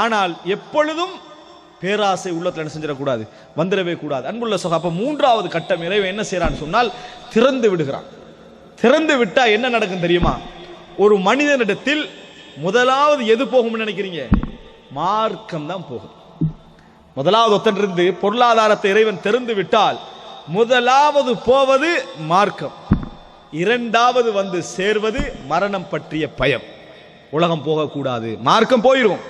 ஆனால் எப்பொழுதும் பேராசை உள்ளத்தில் என்ன செஞ்சிடக்கூடாது, வந்துடவே கூடாது. அன்புள்ள சகோதரர்களே, அப்ப மூன்றாவது கட்டம் இறைவன் என்ன செய்யறான்னு சொன்னால் திறந்து விடுகிறான். திறந்து விட்டா என்ன நடக்கும் தெரியுமா? ஒரு மனிதனிடத்தில் முதலாவது எது போகும் நினைக்கிறீங்க? மார்க்கம் தான் போகும். முதலாவது ஒத்தனிருந்து பொருளாதாரத்தை இறைவன் திறந்து விட்டால் முதலாவது போவது மார்க்கம், இரண்டாவது வந்து சேர்வது மரணம் பற்றிய பயம். உலகம் போகக்கூடாது, மார்க்கம் போயிரும்,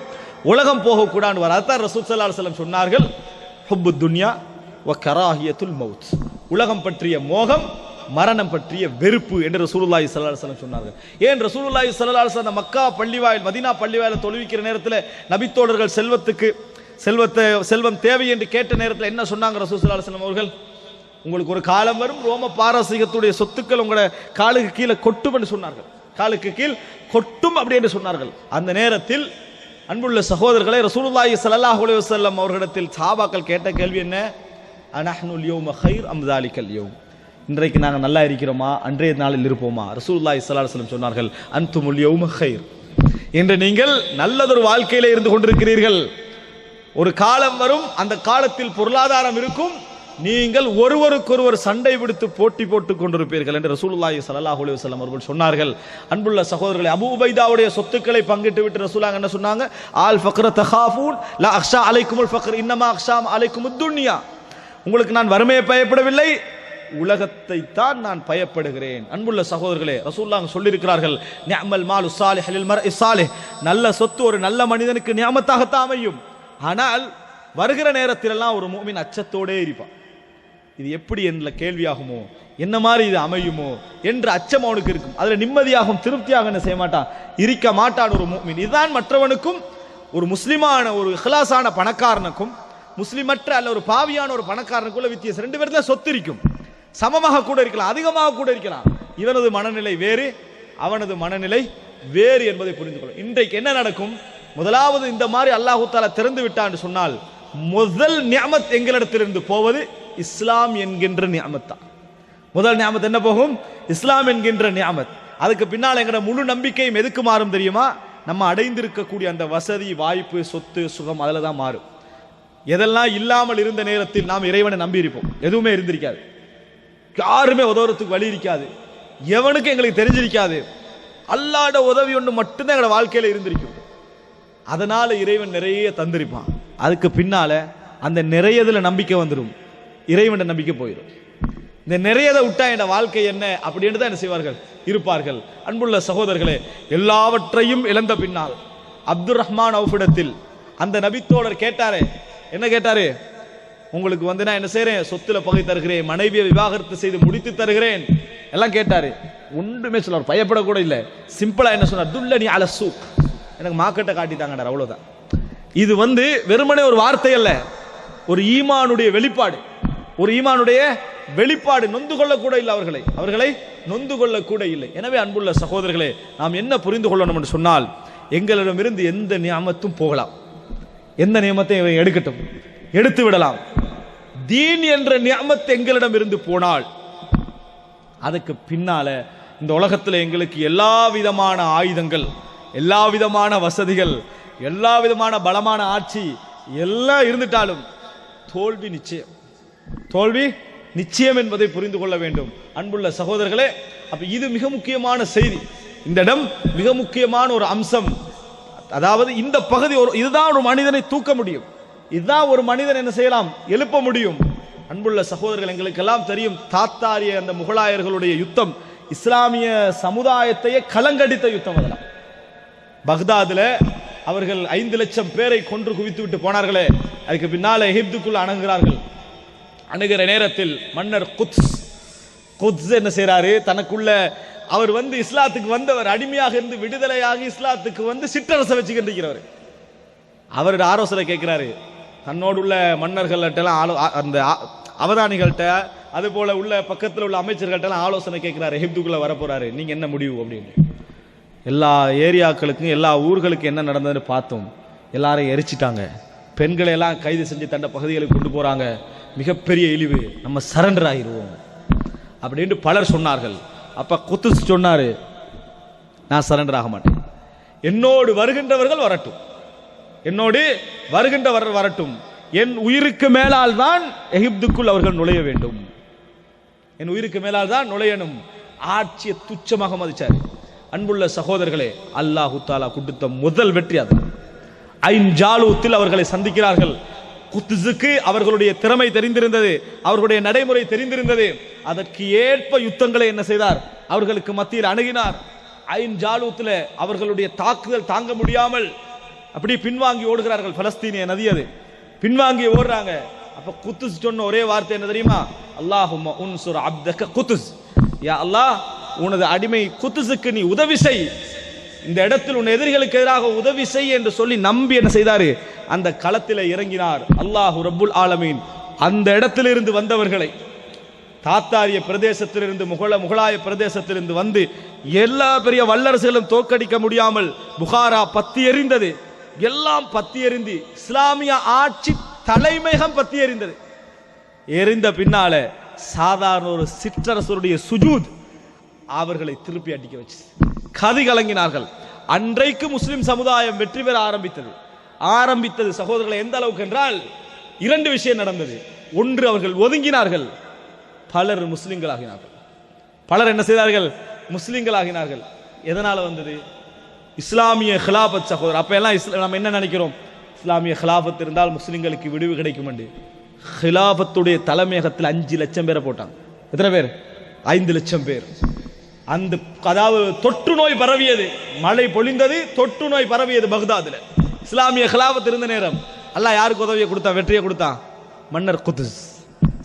உலகம் போகக்கூடாது. அதான் ரசூல் ஸல்லல்லாஹு அலைஹி வஸல்லம் சொன்னார்கள், ஹுப்பு துன்யா வ கராஹியத்துல் மௌத். உலகம் பற்றிய மோகம், மரணம் பற்றிய வெறுப்பு என்று ரசூலுல்லாஹி ஸல்லல்லாஹு அலைஹி வஸல்லம் சொன்னார்கள். ஏன் ரசூலுல்லாஹி ஸல்லல்லாஹு அலைஹி வஸல்லம் மக்கா பள்ளிவாயில் மதீனா பள்ளிவாயில் தொழுவிக்கிற நேரத்தில் நபித்தோழர்கள் செல்வம் தேவை என்று கேட்ட நேரத்தில் என்ன சொன்னாங்க ரசூல் ஸல்லல்லாஹு அலைஹி வஸல்லம் அவர்கள்? உங்களுக்கு ஒரு காலம் வரும், ரோம பாரசீகத்துடைய சொத்துக்கள் உங்களோட காலுக்கு கீழே கொட்டும் என்று சொன்னார்கள். காலுக்கு கீழ் கொட்டும் அப்படி என்று சொன்னார்கள். அந்த நேரத்தில் அன்புள்ள சகோதரர்களை ரசூலுல்லாஹி ஸல்லல்லாஹு அலைஹி வஸல்லம் அவர்களிடத்தில் சஹாபாக்கள் கேட்ட கேள்வி என்ன? அனஹ்னுல் யௌம கைர் அம் ஸாலிகல் யௌம். இன்றைக்கு நாங்கள் நல்லா இருக்கிறோமா, அன்றைய நாளில் இருப்போமா? ரசூலுல்லாஹி ஸல்லல்லாஹு அலைஹி வஸல்லம் சொன்னார்கள், அன்துமுல் யௌம கைர். இன்று நீங்கள் நல்லதொரு வாழ்க்கையிலே இருந்து கொண்டிருக்கிறீர்கள். ஒரு காலம் வரும், அந்த காலத்தில் பொருளாதாரம் இருக்கும், நீங்கள் ஒருவருக்கொருவர் சண்டை விடுத்து போட்டி போட்டுக் கொண்டிருப்பீர்கள் என்று ரசூலுல்லாஹி ஸல்லல்லாஹு அலைஹி வஸல்லம் அவர்கள் சொன்னார்கள். அன்புள்ள சகோதரர்களே, அபூ உபைதாவுடைய சொத்துக்களை பங்கிட்டு விட்டு ரசூலுல்லாஹ் என்ன சொன்னாங்க? ஆல் ஃபக்ர தகாஃபூன் லா அக்ஷா அலைக்குமுல் ஃபக்ர் இன்னமா அக்ஷா அலைக்குமுத் துன்யா. உங்களுக்கு நான் வறுமையை பயப்படவில்லை, உலகத்தை தான் நான் பயப்படுகிறேன். அன்புள்ள சகோதரர்களே, ரசூலுல்லாஹ் சொல்லியிருக்கிறார்கள், நிஅமல் மாலு ஸாலிஹ் லில் மர்இ ஸாலிஹ். நல்ல சொத்து ஒரு நல்ல மனிதனுக்கு நியமத்தாகத்தான் அமையும். ஆனால் வருகிற நேரத்தில் எல்லாம் ஒரு முஃமின் அச்சத்தோடே இருப்பான். இது எப்படி என்ற கேள்வியாகுமோ, என்ன மாதிரி இது அமையுமோ என்ற அச்சம் அவனுக்கு இருக்கும். அதில் நிம்மதியாகவும் திருப்தியாக என்ன செய்ய மாட்டான், இருக்க மாட்டான் ஒரு முஃமின். இதுதான் மற்றவனுக்கும், ஒரு முஸ்லிமான ஒரு இஹ்லாஸான பணக்காரனுக்கும் முஸ்லிமற்ற அல்ல ஒரு பாவியான ஒரு பணக்காரனுக்குள்ள வித்தியாசம். ரெண்டு பேர்ல சொத்து இருக்கும், சமமாக கூட இருக்கலாம், அதிகமாக கூட இருக்கலாம். இவனது மனநிலை வேறு, அவனது மனநிலை வேறு என்பதை புரிந்து கொள்ளும். இன்றைக்கு என்ன நடக்கும்? முதலாவது இந்த மாதிரி அல்லாஹு தஆலா திறந்து விட்டான்னு சொன்னால் முதல் நிஅமத் எங்களிடத்திலிருந்து போவது இஸ்லாம் என்கின்ற நிஅமத் தான். முதல் நிஅமத் என்ன போகும்? இஸ்லாம் என்கின்ற நிஅமத். அதுக்கு பின்னால் எங்கட முழு நம்பிக்கையும் எதுக்கு மாறும் தெரியுமா? நம்ம அடைந்திருக்கக்கூடிய அந்த வசதி, வாய்ப்பு, சொத்து, சுகம், அதில் தான் மாறும். எதெல்லாம் இல்லாமல் இருந்த நேரத்தில் நாம் இறைவனை நம்பி இருப்போம், எதுவுமே இருந்திருக்காது, யாருமே உதவுறதுக்கு வழி இருக்காது, எவனுக்கு எங்களுக்கு தெரிஞ்சிருக்காது, அல்லாஹ்ட உதவி ஒன்று மட்டும்தான் எங்களோட வாழ்க்கையில இருந்திருக்கும். அதனால இறைவன் நிறைய தந்திருப்பான். அதுக்கு பின்னால அந்த நிறையதுல நம்பிக்கை வந்துடும், இறைவன் நம்பிக்கை போயிடும். இந்த நிறையதை விட்டா என் வாழ்க்கை என்ன அப்படின்னு தான் என்ன செய்வார்கள், இருப்பார்கள். அன்புள்ள சகோதரர்களே, எல்லாவற்றையும் இழந்த பின்னால் அப்துர் ரஹ்மான் அவுஃபிடத்தில் அந்த நபித்தோழர் கேட்டாரே, என்ன கேட்டாரு? உங்களுக்கு வந்து நான் என்ன செய்றேன், சொத்துல பகை தருகிறேன், மனைவியை விவாகரத்து செய்து முடித்து தருகிறேன் எல்லாம் கேட்டாரு. ஒன்றுமே சொல்லார், பயப்படக்கூட இல்லை. சிம்பிளா என்ன சொன்னார்? துல்லனி அல சூக், எனக்கு மார்க்கெட்டை காட்டிட்டாங்கடார், அவ்வளவுதான். இது வந்து வெறுமனே ஒரு வார்த்தை அல்ல, ஒரு ஈமானுடைய வெளிப்பாடு, ஒரு ஈமானுடைய வெளிப்பாடு. நொந்து கொள்ள கூட இல்லை, அவர்களை நொந்து கொள்ள கூட இல்லை. எனவே அன்புள்ள சகோதரர்களே, நாம் என்ன புரிந்து கொள்ளணும் என்று சொன்னால், எங்களிடமிருந்து எந்த நியமத்தும் போகலாம், எந்த நியமத்தையும் எடுக்கட்டும், எடுத்து விடலாம். தீன் என்ற நியமத் எங்களிடம் இருந்து போனால் அதுக்கு பின்னால இந்த உலகத்தில் எங்களுக்கு எல்லா விதமான ஆயுதங்கள், எல்லா விதமான வசதிகள், எல்லா விதமான பலமான ஆட்சி எல்லாம் இருந்துட்டாலும் தோல்வி நிச்சயம், தோல்வி நிச்சயம் என்பதை புரிந்து கொள்ள வேண்டும். அன்புள்ள சகோதரர்களே, அப்ப இது மிக முக்கியமான செய்தி. இந்த இடம் மிக முக்கியமான ஒரு அம்சம். அதாவது இந்த பகுதி இதுதான் ஒரு மனிதனை தூக்க முடியும், இதுதான் ஒரு மனிதன் என்ன செய்யலாம், எழுப்ப முடியும். அன்புள்ள சகோதரர்கள், எங்களுக்கெல்லாம் தெரியும், தாத்தாரிய அந்த முகலாயர்களுடைய யுத்தம் இஸ்லாமிய சமுதாயத்தையே கலங்கடித்த யுத்தம். அதெல்லாம் பக்தாதுல அவர்கள் 5 லட்சம் பேரை கொன்று குவித்து விட்டு போனார்களே, அதுக்கு பின்னால எகிப்துக்குள்ள அணுகிறார்கள். அணுகிற நேரத்தில் மன்னர் குத்ஸ் என்ன செய்யறாரு, தனக்குள்ள அவர் வந்து இஸ்லாத்துக்கு வந்தவர், அடிமையாக இருந்து விடுதலையாகி இஸ்லாத்துக்கு வந்து சிற்றரசை வச்சுக்கின்றவர். அவரோட ஆலோசனை கேட்கிறாரு. தன்னோடு உள்ள மன்னர்கள்ட்ட அந்த அவதானிகள்கிட்ட, அது போல உள்ள பக்கத்தில் உள்ள அமைச்சர்கள்ட்ட ஆலோசனை கேட்கிறாரு. எகிப்துக்குள்ள வரப்போறாரு, நீங்க என்ன முடிவு அப்படின்னு. எல்லா ஏரியாக்களுக்கும் எல்லா ஊர்களுக்கும் என்ன நடந்ததுன்னு பார்த்தோம். எல்லாரையும் எரிச்சிட்டாங்க, பெண்களை எல்லாம் கைது செஞ்சு தண்ட பகுதிகளுக்கு கொண்டு போறாங்க. மிகப்பெரிய இழிவு, நம்ம சரண்டர் ஆகிடுவோம் அப்படின்னு பலர் சொன்னார்கள். அப்ப குத்ஸ் சொன்னாரு, நான் சரண்டர் ஆக மாட்டேன், என்னோடு வருகின்றவர்கள் வரட்டும், என்னோடு வருகின்றவர் வரட்டும், என் உயிருக்கு மேலால் தான் எகிப்துக்குள் அவர்கள் நுழைய வேண்டும், என் உயிருக்கு மேலால் தான் நுழையணும். ஆட்சியை துச்சமாக மதிச்சார். அன்புள்ள சகோதரர்களே, அல்லாஹு தஆலா கொடுத்த முதல் வெற்றி அது. ஐன் ஜாலூத்தில் அவர்களை சந்திக்கிறார்கள். குத்ஸுக்கு அவர்களுடைய திறமை தெரிந்திருந்தது, அவர்களுடைய நடைமுறை தெரிந்திருந்தது. அதற்கு ஏற்ப யுத்தங்களை என்ன செய்தார்? அவர்களுக்கு மத்தியில் அணுகினார். ஐன் ஜாலூத்தில் அவர்களுடைய தாக்குதல் தாங்க முடியாமல் அப்படி பின்வாங்கி ஓடுகிறார்கள். பலஸ்தீனிய நதி அது, பின்வாங்கி ஓடுறாங்க. அப்ப குத்ஸ் சொன்ன ஒரே வார்த்தை என்ன தெரியுமா? அல்லாஹும்ம உன்சுர் அப்தக குத்ஸ், யா அல்லாஹ் உனது அடிமை குத்ஸுக்கு நீ உதவி செய், இந்த இடத்தில் உன் எதிரிகளுக்கு எதிராக உதவி செய் என்று சொல்லி நம்பி என்ன செய்தாரு? அந்த களத்தில் இறங்கினார். அல்லாஹு ரப்புல் ஆலமீன் அந்த இடத்திலிருந்து வந்தவர்களை, தாத்தாரிய பிரதேசத்திலிருந்து முகலாய பிரதேசத்திலிருந்து வந்து எல்லா பெரிய வல்லரசுகளும் தோற்கடிக்க முடியாமல் புகாரா பத்தி எறிந்தது, எல்லாம் பத்தி எறிந்து இஸ்லாமிய ஆட்சி தலைமையகம் பத்தி எறிந்தது. எறிந்த பின்னால சாதாரண ஒரு சிற்றரசருடைய சுஜூத் அவர்களை திருப்பி அடிக்க வச்சு கதி கலங்கினார்கள். அன்றைக்கு முஸ்லிம் சமுதாயம் வெற்றி பெற ஆரம்பித்தது சகோதரர்களை. எந்த அளவுக்கு என்றால் 2 விஷயம் நடந்தது. ஒன்று, அவர்கள் ஒதுங்கினார்கள், பலர் முஸ்லிம்களாகினார்கள். பலர் என்ன செய்தார்கள்? முஸ்லிம்களாகினார்கள். எதனால வந்தது? இஸ்லாமிய ஹிலாபத் சகோதரர். அப்ப எல்லாம் நம்ம என்ன நினைக்கிறோம்? இஸ்லாமிய ஹிலாபத் இருந்தால் முஸ்லிம்களுக்கு விடுவு கிடைக்கும் என்று. ஹிலாபத்துடைய தலைமையகத்தில் 5 லட்சம் பேரை போட்டாங்க. எத்தனை பேர்? 5 லட்சம் பேர். அந்த அதாவது தொற்று நோய் பரவியது, மழை பொழிந்தது, தொற்று நோய் பரவியது பக்தாதுல. இஸ்லாமிய ஹிலாபத் இருந்த நேரம் அல்லாஹ் யாருக்கு உதவியை கொடுத்தான்? வெற்றியை கொடுத்தான். மன்னர் குத்ஸ்,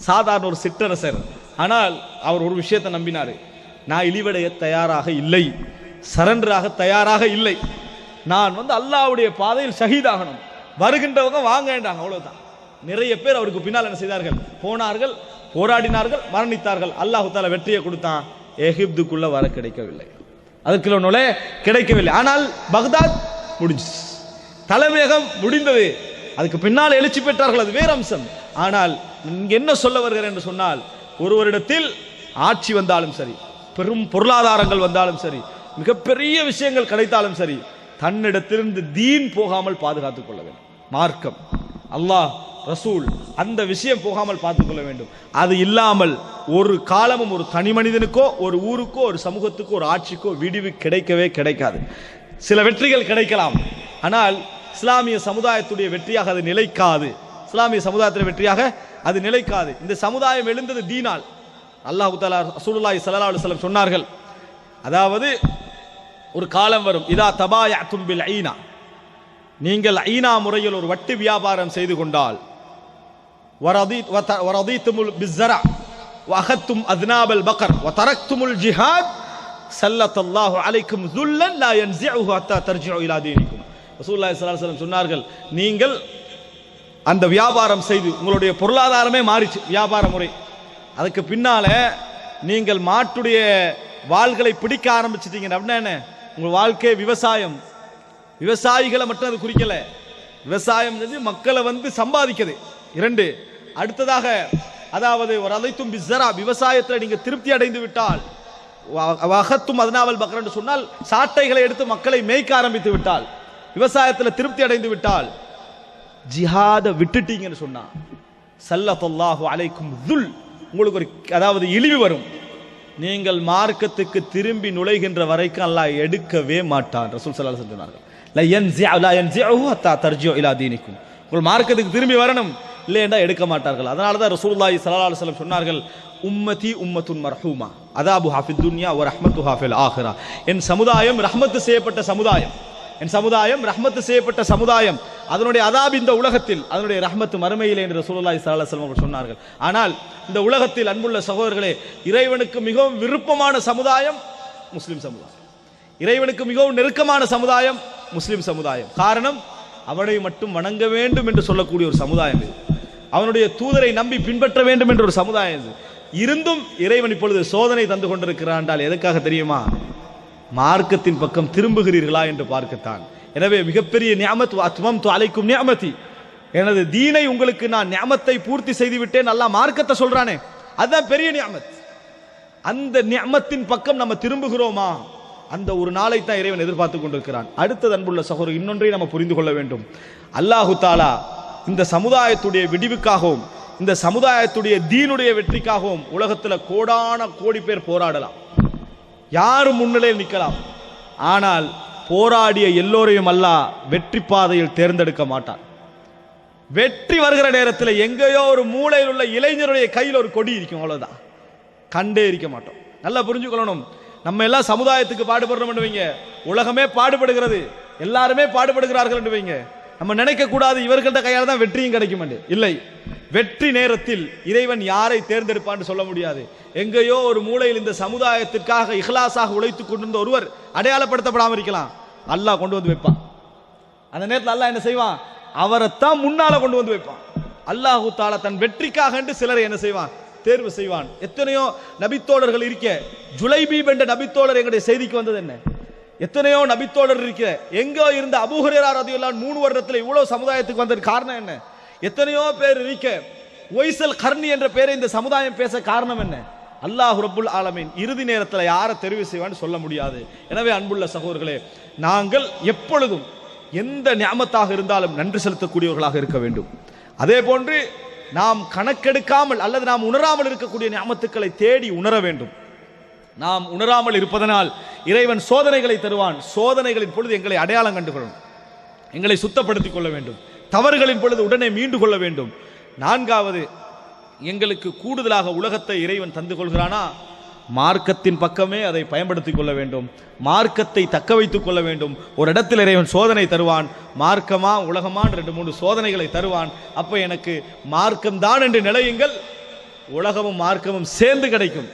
சாதாரண ஒரு சிற்றரசர். ஆனால் அவர் ஒரு விஷயத்தை நம்பினாரு, நான் இழிவடைய தயாராக இல்லை, சரண்டராக தயாராக இல்லை, நான் அல்லாஹ்வுடைய பாதையில் ஷஹீதாகணும், வருகின்றவங்க வாங்கன்றாங்க, அவ்வளவுதான். நிறைய பேர் அவருக்கு பின்னால் என்ன செய்தார்கள்? போனார்கள், போராடினார்கள், மரணித்தார்கள். அல்லாஹ் தஆலா வெற்றியை கொடுத்தான். எகிப்துக்குள்ள வர கிடைக்கவில்லை, அதற்குள்ள நுழைய கிடைக்கவில்லை. ஆனால் பக்தாத் முடிஞ்சு, தலைமையகம் முடிந்தது. அதுக்கு பின்னால் எழுச்சி பெற்றார்கள், அது வேறு அம்சம். ஆனால் என்ன சொல்ல வருகிறேன் என்று சொன்னால், ஒருவரிடத்தில் ஆட்சி வந்தாலும் சரி, பெரும் பொருளாதாரங்கள் வந்தாலும் சரி, மிகப்பெரிய விஷயங்கள் கிடைத்தாலும் சரி, தன்னிடத்திலிருந்து தீன் போகாமல் பாதுகாத்துக் கொள்ள வேண்டும். மார்க்கம், அல்லாஹ், ரசூல், அந்த விஷயம் போகாமல் பார்த்துக் கொள்ள வேண்டும். அது இல்லாமல் ஒரு காலமும் ஒரு தனி மனிதனுக்கோ, ஒரு ஊருக்கோ, ஒரு சமூகத்துக்கோ, ஒரு ஆட்சிக்கோ விடிவு கிடைக்கவே கிடைக்காது. சில வெற்றிகள் கிடைக்கலாம், ஆனால் இஸ்லாமிய சமுதாயத்துடைய வெற்றியாக அது நிலைக்காது. இஸ்லாமிய சமுதாயத்தின் வெற்றியாக அது நிலைக்காது. இந்த சமுதாயம் எழுந்தது தீனால். அல்லாஹ் தஆலா ரசூலுல்லாஹி ஸல்லல்லாஹு அலைஹி வஸல்லம் சொன்னார்கள், அதாவது ஒரு காலம் வரும், இதா தபாயஅதும் பில் ஐனா, நீங்கள் ஐனா முறையில் ஒரு வட்டி வியாபாரம் செய்து கொண்டால், வரதீதுமுல் பிஸ்ஸரா வஅஹத்தும் அத்னாபல் பக்கர் வதரக்துமுல் ஜிஹாத் ஸல்லல்லாஹு அலைக்கும் ஸுல்லன் லா யன்ஸிஉஹு ஹத்தா தர்ஜிஉ இலா தீனிக்கும். ரசூலுல்லாஹி ஸல்லல்லாஹு அலைஹி வஸல்லம் சொன்னார்கள், நீங்கள் அந்த வியாபாரம் செய்து உங்களுடைய பொருளாதாரமே மாறிச்சு, வியாபார முறை. அதுக்கு பின்னால நீங்கள் மாட்டுடைய வாள்களை பிடிக்க ஆரம்பிச்சிட்டீங்க அப்படின்னா என்ன? உங்கள் வாழ்க்கை விவசாயம், விவசாயிகளை மட்டும் அது குறிக்கல, விவசாயம் செஞ்சு மக்களை சம்பாதிக்கிறது. 2, அடுத்ததாக அதாவது ஒரு அதைத்தும் பிஸ்ஸரா, விவசாயத்தில் நீங்க திருப்தி அடைந்து விட்டால், வஹத்தும் அத்னாவல் பக்ர் என்று சொன்னால் சாட்டைகளை எடுத்து மக்களை மேய்க்க ஆரம்பித்து விட்டால், விவசாயத்தில் திருப்தி அடைந்து விட்டால், ஜிஹாத விட்டுட்டீங்கன்னு சொன்னா ஸல்லல்லாஹு அலைக்கும் ஸுல், உங்களுக்கு ஒரு அதாவது இழிவு வரும். நீங்கள் மார்க்கத்துக்கு திரும்பி நுழைகின்ற வரைக்கும் அல்லாஹ் எடுக்கவே மாட்டான். ரசூல் ஸல்லல்லாஹு அலைஹி வஸல்லம் சொன்னார்கள், லா யன்ஸிஉஹு ஹத்தா தர்ஜிஉ இலா தீனிக்கும், உங்கள் மார்க்கத்துக்கு திரும்பி வரணும், இல்லை என்றால் எடுக்க மாட்டார்கள். அதனால தான் ரசூலுல்லாஹி ஸல்லல்லாஹு அலைஹி வஸல்லம் சொன்னார்கள், உம்மதி உம்மத்துன் மர்ஹூமா அதாபுஹா ஃபித் துன்யா வ ரஹ்மத்துஹா ஃபில் ஆখিরা, என் சமுதாயம் ரஹ்மத்து செய்யப்பட்ட சமுதாயம், என் சமுதாயம் ரஹ்மத்து செய்யப்பட்ட சமுதாயம், அதனுடைய அதாப் இந்த உலகத்தில், அதனுடைய ரஹ்மத்து மறுமையிலே என்று ரசூலுல்லாஹி ஸல்லல்லாஹு அலைஹி வஸல்லம் சொன்னார்கள். ஆனால் இந்த உலகத்தில் அன்புள்ள சகோதரர்களே, இறைவனுக்கு மிகவும் விருப்பமான சமுதாயம் முஸ்லிம் சமுதாயம், இறைவனுக்கு மிகவும் நெருக்கமான சமுதாயம் முஸ்லிம் சமுதாயம். காரணம், அவனை மட்டும் வணங்க வேண்டும் என்று சொல்லக்கூடிய ஒரு சமுதாயம் இது, அவனுடைய தூதரை நம்பி பின்பற்ற வேண்டும் என்ற ஒரு சமுதாயம் இது. இருந்தும் இறைவன் இப்பொழுது சோதனை தந்து கொண்டிருக்கிறான் என்றால் எதற்காக தெரியுமா? மார்க்கத்தின் பக்கம் திரும்புகிறீர்களா என்று பார்க்கத்தான். எனவே மிகப்பெரிய நிஅமத், அத்மம்து அலைக்கும் நிஅமதி, எனது தீனை உங்களுக்கு நான் நிஅமத்தை பூர்த்தி செய்து விட்டேன், அல்லாஹ் மார்க்கத்தை சொல்றானே, அதுதான் பெரிய நிஅமத். அந்த நிஅமத்தின் பக்கம் நம்ம திரும்புகிறோமா? அந்த ஒரு நாளை தான் இறைவன் எதிர்பார்த்து கொண்டிருக்கிறான். அடுத்தது அன்புள்ள சகோதரர், இன்னொன்றை நம்ம புரிந்து கொள்ள வேண்டும். அல்லாஹு தாலா இந்த சமுதாயத்துடைய விடிவுக்காகவும் இந்த சமுதாயத்துடைய தீனுடைய வெற்றிக்காகவும் உலகத்துல கோடான கோடி பேர் போராடலாம், யாரும் முன்னிலையில் நிற்கலாம். ஆனால் போராடிய எல்லோரையும் அல்லாஹ் வெற்றி பாதையில் தேர்ந்தெடுக்க மாட்டான். வெற்றி வருகிற நேரத்தில் எங்கேயோ ஒரு மூலையில் உள்ள இளைஞருடைய கையில் ஒரு கொடி இருக்கும், அவ்வளவுதான். கண்டே இருக்க மாட்டோம். நல்லா புரிஞ்சுக்கொள்ளணும். நம்ம எல்லாம் சமுதாயத்துக்கு பாடுபடுறோம் வைங்க, உலகமே பாடுபடுகிறது, எல்லாருமே பாடுபடுகிறார்கள் என்று வைங்க. நம்ம நினைக்க கூடாது இவர்கள்ட்ட கையால் தான் வெற்றியும் கிடைக்கும் என்று. இல்லை, வெற்றி நேரத்தில் இறைவன் யாரை தேர்ந்தெடுப்பான்னு சொல்ல முடியாது. எங்கேயோ ஒரு மூலையில் இந்த சமுதாயத்திற்காக இஹ்லாஸாக உழைத்துக் கொண்டிருந்த ஒருவர் அடையாளப்படுத்தப்படாமல் இருக்கலாம், அல்லாஹ் கொண்டு வந்து வைப்பான். அந்த நேரத்தில் அல்லாஹ் என்ன செய்வான்? அவரைத்தான் முன்னால கொண்டு வந்து வைப்பான். அல்லாஹு தாலா தன் வெற்றிக்காக என்று சிலரை என்ன செய்வான்? தேர்வு செய்வான். எத்தனையோ நபித்தோழர்கள் இருக்க, ஜுலைபீப் என்ற நபித்தோழர் எங்களுடைய செய்திக்கு வந்தது என்ன? எத்தனையோ நபித்தோழர் இருக்க, எங்கோ இருந்த அபூ ஹுரைரா ரலியல்லாஹு அன்ஹு 3 வருடத்தில் இவ்வளவு சமுதாயத்துக்கு வந்தது காரணம் என்ன? எத்தனையோ பேர் இருக்க, ஒய்சல் கர்னி என்ற பேரை இந்த சமுதாயம் பேச காரணம் என்ன? அல்லாஹ் ரப்புல் ஆலமீன் இறுதி நேரத்தில் யாரை தெரிவு செய்வான்னு சொல்ல முடியாது. எனவே அன்புள்ள சகோதரர்களே, நாங்கள் எப்பொழுதும் எந்த நியமத்தாக இருந்தாலும் நன்றி செலுத்தக்கூடியவர்களாக இருக்க வேண்டும். அதே போன்று நாம் கணக்கெடுக்காமல் அல்லது நாம் உணராமல் இருக்கக்கூடிய நியமத்துக்களை தேடி உணர வேண்டும். நாம் உணராமல் இருப்பதனால் இறைவன் சோதனைகளை தருவான். சோதனைகளின் பொழுது எங்களை அடையாளம் கண்டுகொள்ளும், எங்களை சுத்தப்படுத்திக் கொள்ள வேண்டும். தவறுகளின் பொழுது உடனே மீண்டு கொள்ள வேண்டும். 4வது, எங்களுக்கு கூடுதலாக உலகத்தை இறைவன் தந்து கொள்கிறானா, மார்க்கத்தின் பக்கமே அதை பயன்படுத்திக் கொள்ள வேண்டும். மார்க்கத்தை தக்க வைத்துக் கொள்ள வேண்டும். ஒரு இடத்தில் இறைவன் சோதனை தருவான், மார்க்கமா உலகமா 2-3 சோதனைகளை தருவான். அப்ப எனக்கு மார்க்கம்தான் என்று நிலையுங்கள், உலகமும் மார்க்கமும் சேர்ந்து கிடைக்கும்.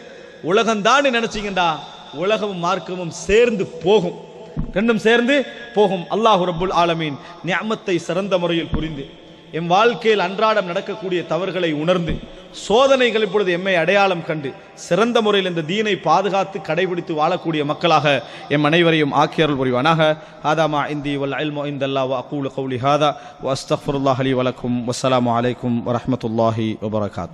உலகம்தான் நினைச்சீங்கடா, உலகமும் மார்க்கமும் சேர்ந்து போகும், ரெண்டும் சேர்ந்து போகும். அல்லாஹ் ரப்புல் ஆலமீன் நியமத்தை சிறந்த முறையில் புரிந்து எம் வாழ்க்கையில் அன்றாடம் நடக்கக்கூடிய தவறுகளை உணர்ந்து சோதனைகள் இப்பொழுது எம்மை அடையாளம் கண்டு சிறந்த முறையில் இந்த தீனை பாதுகாத்து கடைபிடித்து வாழக்கூடிய மக்களாக எம் அனைவரையும் ஆக்கியருள் புரிவானாக. ஹாதா மா இந்தி வல் இல்மு இந்தல்லாஹ் வ அகூலு கௌலி ஹாதா வ அஸ்தக்ஃபிருல்லாஹ் லி வ லக்கும் வஸ்ஸலாமு அலைக்கும் வ ரஹ்மத்துல்லாஹி வ பரகாத்துஹு.